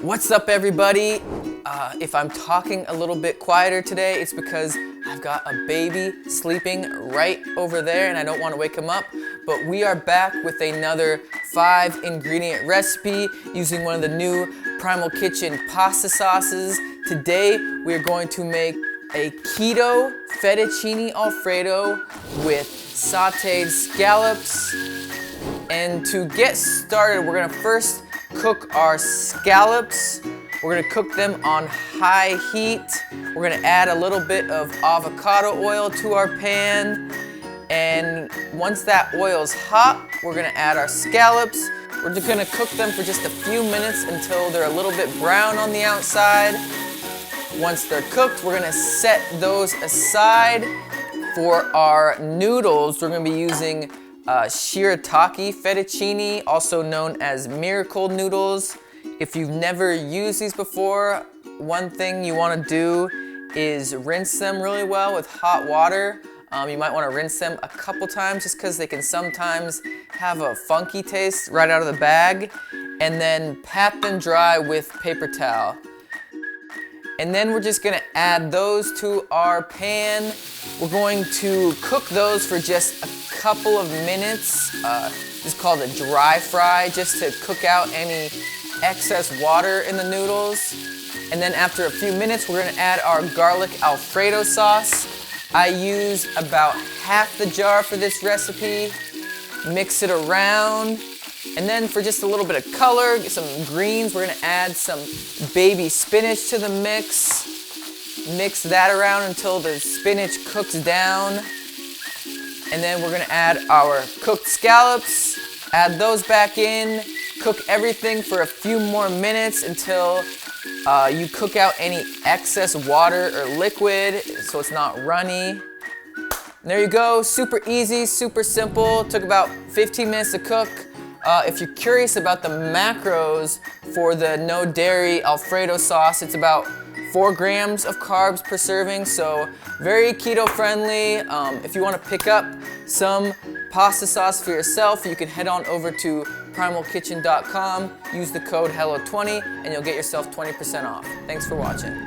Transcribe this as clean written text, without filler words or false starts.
What's up, everybody? If I'm talking a little bit quieter today, it's because I've got a baby sleeping right over there and I don't want to wake him up. But we are back with another 5-ingredient recipe using one of the new Primal Kitchen pasta sauces. Today, we're going to make a keto fettuccine alfredo with sautéed scallops. And to get started, we're gonna first cook our scallops. We're gonna cook them on high heat. We're gonna add a little bit of avocado oil to our pan. And once that oil's hot, we're gonna add our scallops. We're just gonna cook them for just a few minutes until they're a little bit brown on the outside. Once they're cooked, we're gonna set those aside. For our noodles, we're gonna be using Shirataki Fettuccine, also known as miracle noodles. If you've never used these before, one thing you want to do is rinse them really well with hot water. You might want to rinse them a couple times just because they can sometimes have a funky taste right out of the bag. And then pat them dry with paper towel. And then we're just gonna add those to our pan. We're going to cook those for just a couple of minutes. It's called a dry fry, just to cook out any excess water in the noodles. And then after a few minutes, we're gonna add our garlic Alfredo sauce. I use about half the jar for this recipe. Mix it around. And then for just a little bit of color, get some greens, we're gonna add some baby spinach to the mix. Mix that around until the spinach cooks down. And then we're gonna add our cooked scallops, add those back in, cook everything for a few more minutes until you cook out any excess water or liquid so it's not runny. And there you go, super easy, super simple, took about 15 minutes to cook. If you're curious about the macros for the No Dairy Alfredo sauce, it's about 4 grams of carbs per serving, so very keto friendly. If you want to pick up some pasta sauce for yourself, you can head on over to primalkitchen.com, use the code HELLO20, and you'll get yourself 20% off. Thanks for watching.